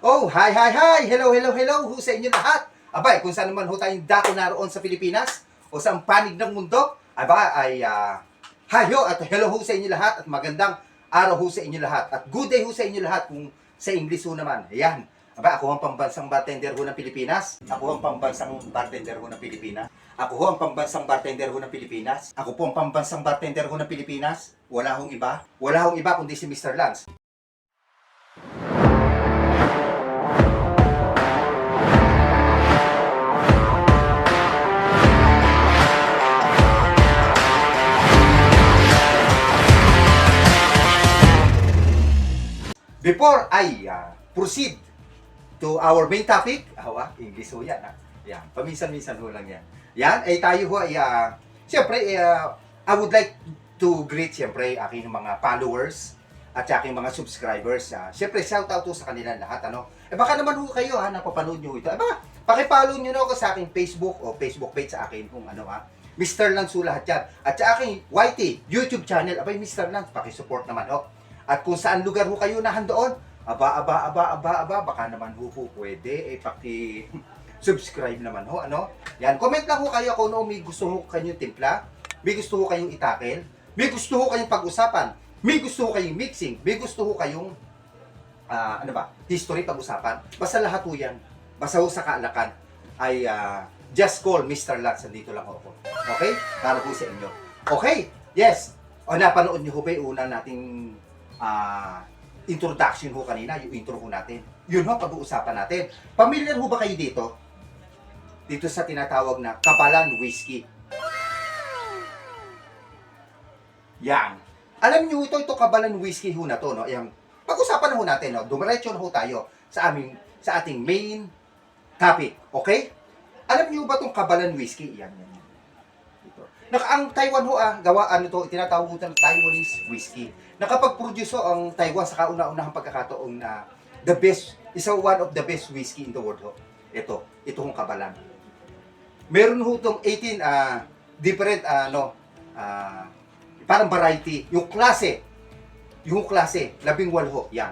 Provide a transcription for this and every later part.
Oh, hi, hi, hi! Hello, hello, hello ho sa inyo lahat! Abay, kung saan naman ho tayong dako naroon sa Pilipinas o sa panig ng mundo, hi ho at hello ho sa inyo lahat at magandang araw ho sa inyo lahat at good day ho sa inyo lahat kung sa English ho naman. Ayan. Aba, ako ang pambansang bartender ho ng Pilipinas. Ako ang pambansang bartender ho ng Pilipinas. Ako ho ang pambansang bartender ho ng Pilipinas. Ako po ang pambansang bartender ho ng Pilipinas. Wala hong iba. Wala hong iba kundi si Mr. Lance. Before I proceed to our main topic, English ho yan, Yan, paminsan-minsan ho lang yan. Yan, ay tayo ho ay, siyempre, I would like to greet, siyempre, aking mga followers at aking mga subscribers. Siyempre, shout out ho sa kanila lahat, baka naman ho kayo, napapanood nyo ito. Paki-follow nyo na ako sa aking Facebook o Facebook page sa akin kung Mr. Lance ho lahat yan. At sa aking YT, YouTube channel, Mr. Lance, paki-support naman ho. At kung saan lugar ho kayo nahandoon, baka naman ho pwede, paki-subscribe naman ho, Yan, comment lang ho kayo kung may gusto ho kayong timpla, may gusto ho kayong itakel, may gusto ho kayong pag-usapan, may gusto ho kayong mixing, may gusto ho kayong, history pag-usapan. Basta lahat ho yan, basta ho sa kaalakan, ay just call Mr. Lance, nandito lang ho ako. Okay? Para po sa inyo. Okay? Yes. O napanood niyo ho ba yung una nating introduction ho kanina, yung intro ho natin. Yun ho, pag-uusapan natin. Familiar ho ba kayo dito? Dito sa tinatawag na Kabalan Whiskey. Yan. Alam niyo ito Kabalan Whiskey ho na to, Yang pag-usapan na ho natin, Dumiretso na ho tayo sa ating main topic. Okay? Alam niyo ba itong Kabalan Whiskey? Yan. Ang Taiwan ho, tinatawag ko ng Taiwanese whiskey. Nakapag-produce ang Taiwan sa kauna-unahang pagkakataon na one of the best whiskey in the world ho. Ito hong Kabalan. Meron ho itong 18 different parang variety. Yung klase, 18 ho, yan.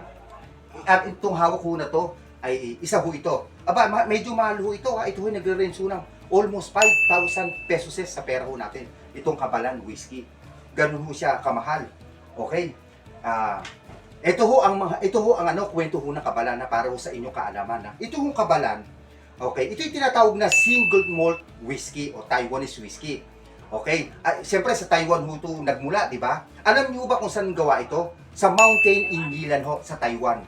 At itong hawak ho na to ay isa ho ito. Medyo mahal ho ito, Ito ho nagre-range ho ng almost 5,000 pesos sa pera ho natin. Itong Kabalan Whiskey. Ganun ho siya kamahal. Okay? Ito ho ang kwento ho ng Kabalan na para ho sa inyong kaalaman. Ito hong Kabalan, okay, ito yung tinatawag na single malt whiskey o Taiwanese whiskey. Okay? Siyempre sa Taiwan ho ito nagmula, di ba? Alam niyo ba kung saan gawa ito? Sa mountain in Yilan ho, sa Taiwan.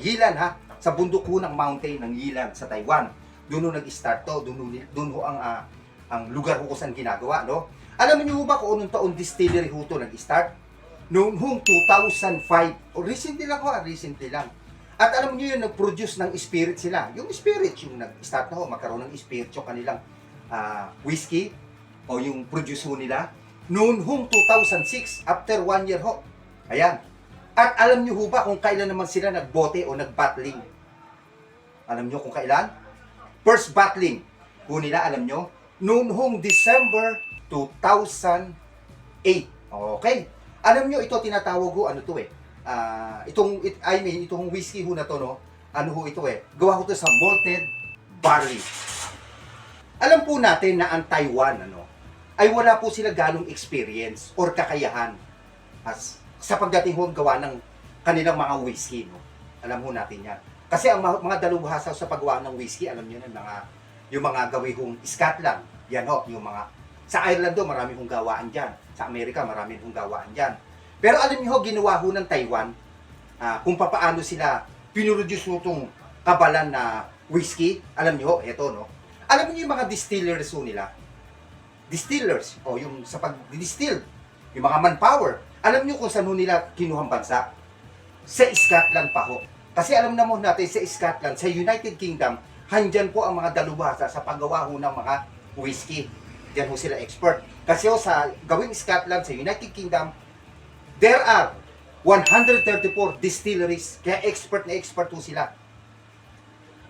Yilan sa bundok ho ng mountain ng Yilan sa Taiwan. Doon ho nag-start to, doon ho ang lugar ho kung saan ginagawa, Alam niyo ba kung anong taon distillery ho to nag-start? Noong 2005. Recently lang. At alam niyo yun, nag-produce ng spirit sila. Yung spirit, yung nag-start na ho, magkaroon ng spirit yung kanilang whiskey o yung produce ho nila. Noong 2006, after 1 year ho. Ayan. At alam niyo ho ba kung kailan naman sila nagbote o nag-bottling? Alam niyo kung kailan? First bottling ho nila, alam nyo, noong December 2008. Okay? Alam nyo, ito tinatawag ho, itong whiskey ho na to, gawa ho to sa malted barley. Alam po natin na ang Taiwan, ay wala po sila ganong experience or kakayahan sa pagdating ho gawa ng kanilang mga whiskey, Alam ho natin yan. Kasi ang mga dalubhasa sa paggawa ng whiskey, alam niyo na yung mga gawi hong Scotland, yan ho, yung mga sa Ireland do, marami hong gawaan diyan. Sa Amerika, marami hong gawaan diyan. Pero alam niyo ho, ginawa ho ng Taiwan kung paano sila pinroduce itong Kabalan na whiskey. Alam niyo ho, Alam niyo yung mga distillers ho nila. Distillers, yung sa pag-distill, yung mga manpower. Alam niyo kung saan ho nila kinuhang bansa? Sa Scotland pa ho. Kasi alam naman natin sa Scotland, sa United Kingdom, handyan po ang mga dalubhasa sa paggawa ho ng mga whiskey. Diyan ho sila expert. Kasi ho sa gawing Scotland, sa United Kingdom, there are 134 distilleries. Kaya expert ho sila.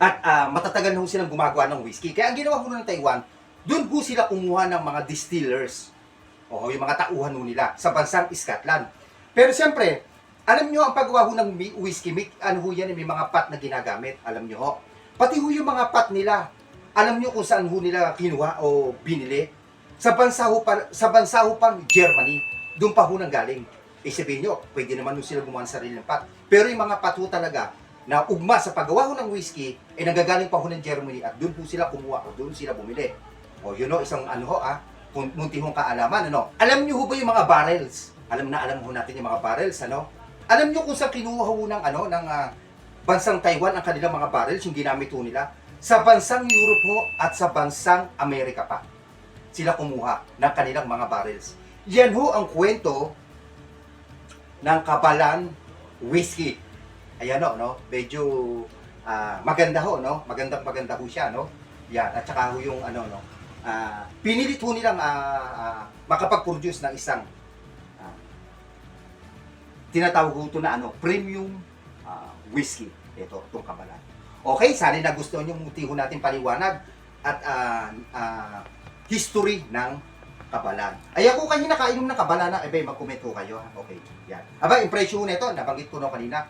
At matatagal na ho silang gumagawa ng whiskey. Kaya ang ginawa ho ng Taiwan, doon ho sila kumuha ng mga distillers. Yung mga tauhan ho nila sa bansang Scotland. Pero siyempre, Alam nyo, ang paggawa ho ng whiskey, ano ho yan, may mga pot na ginagamit. Alam nyo ho. Pati ho yung mga pot nila, alam nyo kung saan ho nila kinuha o binili? Sa bansa ho pang Germany. Doon pa ho nang galing. Sabihin nyo, pwede naman ho sila gumawa ng sarili ng pot. Pero yung mga pot ho talaga, na ugma sa paggawa ho ng whiskey, nanggagaling pa ho ng Germany at doon po sila kumuha o doon sila bumili. O yun o, isang ano ho munti hong kaalaman, ano. Alam nyo ho ba yung mga barrels? Alam ho natin yung mga barrels, ano. Alam nyo kung saan kinuha ho ng bansang Taiwan ang kanilang mga barrels, yung ginamit ho nila? Sa bansang Europe ho at sa bansang Amerika pa. Sila kumuha ng kanilang mga barrels. Yan ho ang kwento ng Kabalan Whiskey. Ayan o, no? Medyo maganda ho, no? Maganda ho siya, no? Yan, at saka ho yung pinilit ho nilang makapag-produce ng isang tinatawag ho ito na premium whiskey. Ito, itong Kabalan. Okay, sana nagustuhan yung muti ho natin paliwanag at history ng Kabalan. Ay ako kanina nakainom ng Kabalan na, mag-comment ho kayo. Okay, yan. Aba, yung presyo nito, nabanggit ko na kanina,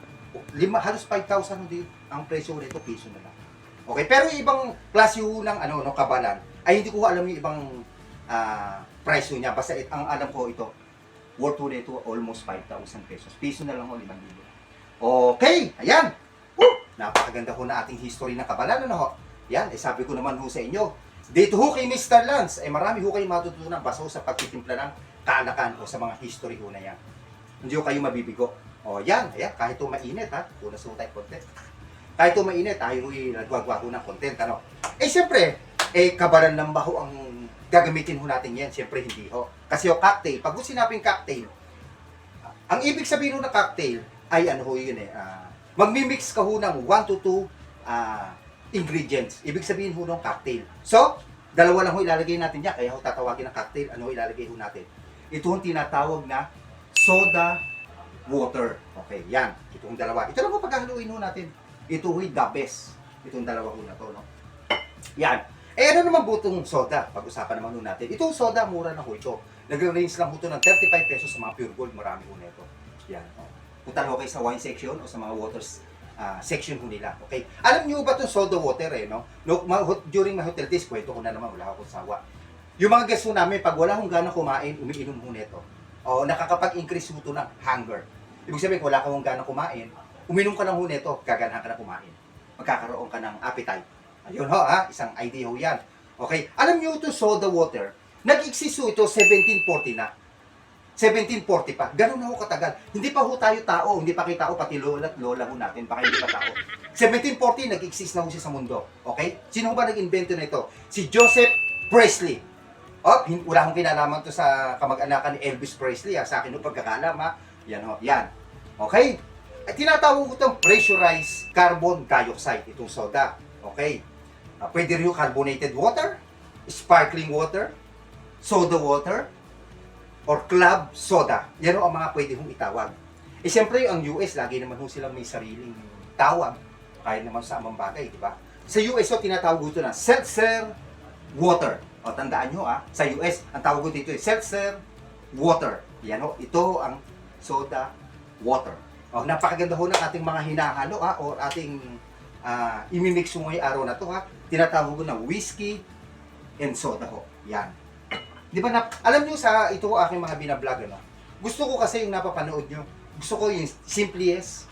halos 5,000 din ang presyo nito, piso na lang. Okay, pero yung ibang klase ho ng Kabalan, ay hindi ko alam yung ibang presyo niya. Basta ang alam ko ito, worth ho nito almost 5,000 pesos. Piso na lang ho, 5,000. Okay, ayan. Napakaganda ho na ating history ng Kabalan, ano ho? Yan, sabi ko naman ho sa inyo, dito ho kay Mr. Lance, marami ho kayong matutunan basta ho sa pagtitimpla ng kaalakan ho sa mga history ho na yan. Hindi ho kayo mabibigo. Yan, ayan, kahit ho mainit ha, tunas ho tayo content. Kahit ho mainit, tayo ho'y nagwagwa ho ng content, ano? Siyempre, Kabalan lang ba ho ang gagamitin ho natin yan? Siyempre, hindi ho. Kasi ho, cocktail, pag ho sinabing cocktail, ang ibig sabihin ho na cocktail, ay ho yun magmimix ka ho ng 1 to 2 ingredients. Ibig sabihin ho ng cocktail. So, dalawa lang ho ilalagay natin yan. Kaya ho tatawagin ng cocktail. Ano ho ilalagay ho natin? Ito ho tinatawag na soda water. Okay, yan. Itong dalawa. Ito lang ho paghahaluin ho natin. Ito ho'y the best. Itong dalawa ho na to, no? Yan. Ano naman butong soda? Pag-usapan naman ho natin. Itong soda, mura na ho ito. Nag-range lang ho ito ng 35 pesos sa mga pure gold. Marami ho nito. Yan. Punta ho kayo sa wine section o sa mga waters section ho nila. Okay? Alam niyo ba itong soda water no? During my hotel days, kwento ko na naman, wala akong sawa. Yung mga guests ho namin, pag wala hong gana kumain, umiinom ho nito. O nakakapag-increase ho ito ng hunger. Ibig sabihin, kung wala kang gana kumain, uminom ka lang ho nito, gaganahan ka na kumain. Magkakaroon ka ng appetite. Ayun ho, isang idea ho yan. Okay? Alam niyo ito, soda water, nag-exist ho ito 1740 na. 1740 pa. Ganun na ho katagal. Hindi pa ho tayo tao. Hindi pa kayo tao. Pati lola at lola ho natin. Baka hindi pa tao. 1740, nag-exist na ho siya sa mundo. Okay? Sino ba nag-invento na ito? Si Joseph Presley. Wala akong kinalaman to sa kamag-anakan ni Elvis Presley. Sa akin ho pagkakalam. Yan ho. Yan. Okay? Tinatawag ko itong pressurized carbon dioxide. Itong soda. Okay? Pwede rin ho carbonated water, sparkling water, soda water, or club soda. Yan ang mga pwede hong itawag. Siyempre, ang US, lagi naman silang may sariling tawag. Kahit naman sa amang bagay, di ba? Sa US, tinatawag ito na seltzer water. Tandaan nyo, sa US, ang tawag dito ay seltzer water. Yan ito ang soda water. Napakaganda ho ng ating mga hinahalo, or ating imimix ngayong araw na to, Tinatawag ko na whiskey and soda ho. Yan. Di ba alam nyo sa ito aking mga binablog, gusto ko kasi yung napapanood nyo. Gusto ko yung simplest,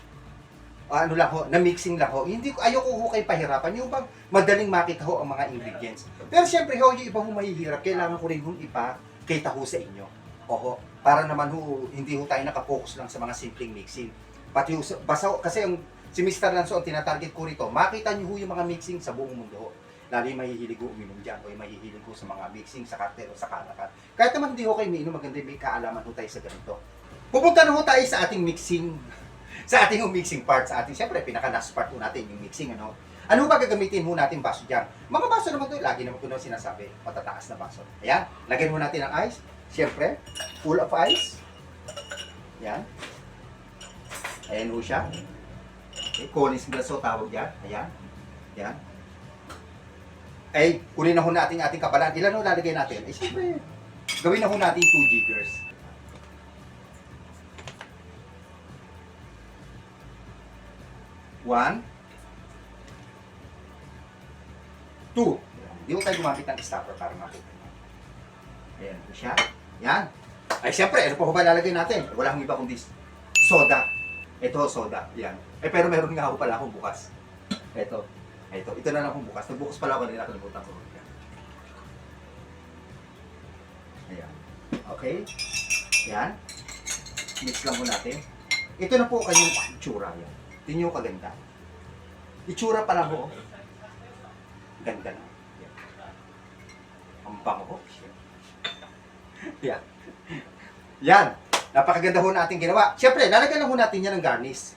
lang ho, na mixing lang ho. Ayoko ho kayo pahirapan. Yung bang madaling makita ho ang mga ingredients. Pero syempre ho, yung iba ho mahihirap, kailangan ko rin hong ipakita ho sa inyo. Para naman ho, hindi ho tayo nakapokus lang sa mga simpleng mixing. Pati ho, kasi si Mr. Lanzo, ang tinatarget ko rito, makita nyo ho yung mga mixing sa buong mundo ho. Lalo yung mahihilig ko uminom dyan, o yung mahihilig ko sa mga mixing, sa cocktail o sa kalakan. Kahit naman hindi ko kayo uminom, maganda may kaalaman ho tayo sa ganito. Pupunta na ho tayo sa ating mixing, sa ating mixing part, sa ating, siyempre, pinaka-last part ho natin, yung mixing, Ano ba gagamitin ho natin baso dyan? Mga baso naman to, lagi naman ko na sinasabi, matataas na baso. Ayan, lagyan mo natin ang ice, siyempre, full of ice. Ayan. Ayan ho siya. Okay, Collins glass ho tawag dyan. Ayan. Ayan. Kunin na ho natin ating Kabalan. Ilan ho lalagay natin? Siyempre, gawin na ho natin 2 jiggers. 1, 2. Hindi ko tayo gumamit ng stopper para makita. Ayan po siya. Yan. Ay, siyempre, ano pa ba lalagay natin? Wala akong iba kundi soda. Ito, soda. Yan. Pero meron nga ako pala akong bukas. Ito. Ito na lang akong bukas. Nagbukas pala ako kanina, kalimutan ko. Ayan. Okay. Yan. Mix lang po natin. Ito na po kanyang itsura. Yan. Tingnan nyo kaganda. Itsura pa lang po. Ganda na. Yan. Ang bango. Yan. Yan. Napakaganda ho natin ginawa. Siyempre, lalagyan lang ho natin yan ng garnish.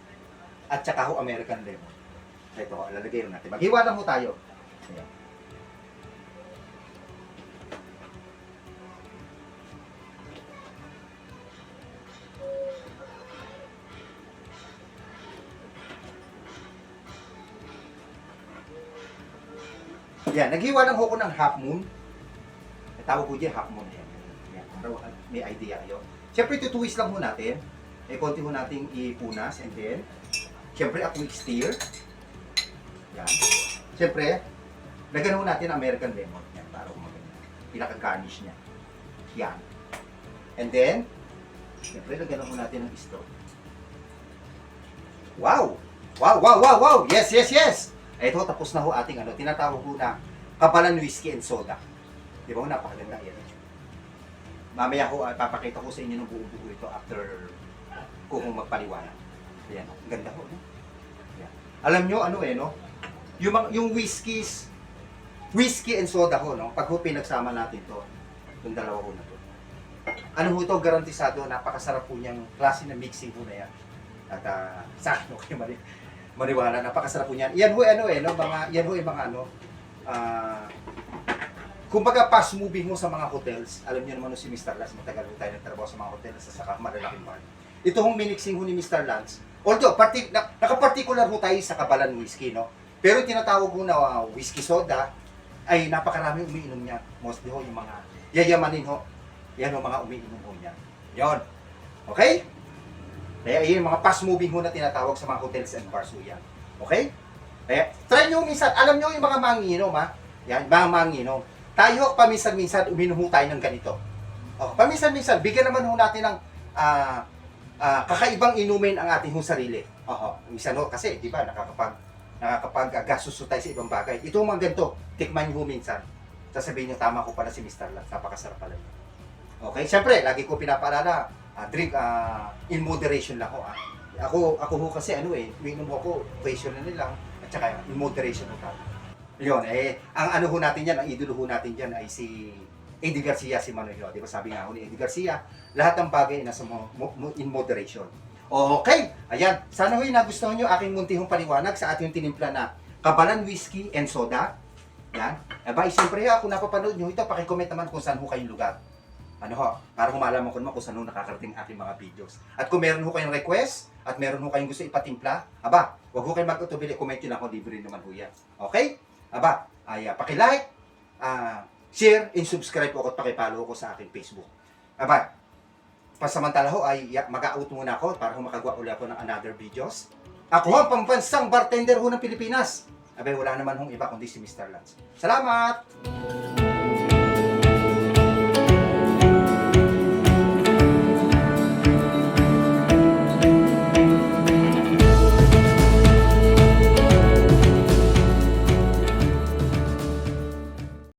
At saka ho American lemon. Ito ho, lalagay natin. Maghiwa lang ho tayo. Ayan. Yan, naghiwa lang ho ko ng half moon. Tawag ko dyan, half moon. Yan. May idea kayo. Siyempre, tutuwis lang ho natin. Konti ho nating ipunas and then, siyempre, a quick stir. Yan. Siyempre, lagyan ho natin American lemon. Yan, para maganda. Pinaka-garnish niya. Yan. And then, siyempre, lagyan ho natin ng straw. Wow! Wow! Yes! Ito, tapos na ho ating tinatawag ho na kabalan whiskey and soda. Di ba ho, napakaganda yan. Mamaya ko, papakita ko sa inyo ng buo-buo ito after kung magpaliwanag. Ayan, ang ganda ho. No? Ayan. Alam nyo, no? Yung whiskey and soda ho, no? Pag ho pinagsama natin to, yung dalawa ho na to. Ano ho to, garantisado, napakasarap po niyang klase na mixing ho na yan. At sa akin, okay, maniwala, napakasarap po niyan. Yan ho, yan ho, yung mga kumbaga fast moving mo sa mga hotels. Alam niyo naman si Mr. Lance, matagal ho tayo nagtrabaho sa mga hotels sa saka malalaking bar. Ito hong minixing ho ni Mr. Lance. Although, naka-particular ho tayo sa kabalan whiskey, no? Pero tinatawag ho na whiskey soda, ay napakarami umiinom niya. Mostly ho yung mga yayamanin ho. Yan ho, mga umiinom ho niya. Yon. Okay? Kaya yun, mga fast moving ho na tinatawag sa mga hotels and bars ho yan. Okay? Kaya, try nyo minsan, alam nyo yung mga manginom, ha? Yan, mga manginom. Tayo, paminsan-minsan, uminom ho tayo ng ganito. Paminsan-minsan, bigyan naman ho natin ng kakaibang inumin ang ating hong sarili. Minsan ho, kasi, di ba, nakakapag-gastos tayo sa ibang bagay. Ito mga ganito, tikman nyo ho minsan. Sasabihin nyo, tama ko pala si Mr. Lance, napakasarap pala yun. Okay, siyempre, lagi ko pinapaalala, drink in moderation lang ho. Ako ho kasi, uminom ako, occasionally lang, at saka in moderation ho tayo. Yun, ang ano ho natin yan, ang idolo ho natin dyan ay si Eddie Garcia, si Manoy. Di ba sabi nga ho ni Eddie Garcia, lahat ng bagay nasa in moderation. Okay, ayan. Sana ho nagustuhan nyo aking muntihong paliwanag sa ating tinimpla na kabalan whiskey and soda. Yan. Siyempre kung napapanood nyo ito, pakicomment naman kung saan ho kayong lugar. Para humalaman ko naman kung saan ho nakakarating aking mga videos. At kung meron ho kayong request, at meron ho kayong gusto ipatimpla, huwag ho kayong mag-utubili, comment nyo lang ako, libre naman ho yan. Okay? Paki-like, share, and subscribe po ako at paki-follow ko sa aking Facebook. Pasamantala ho ay mag-out muna ako para makagawa ulit ako ng another videos. Ako ang pambansang bartender ho ng Pilipinas. Wala naman hong iba kundi si Mr. Lance. Salamat!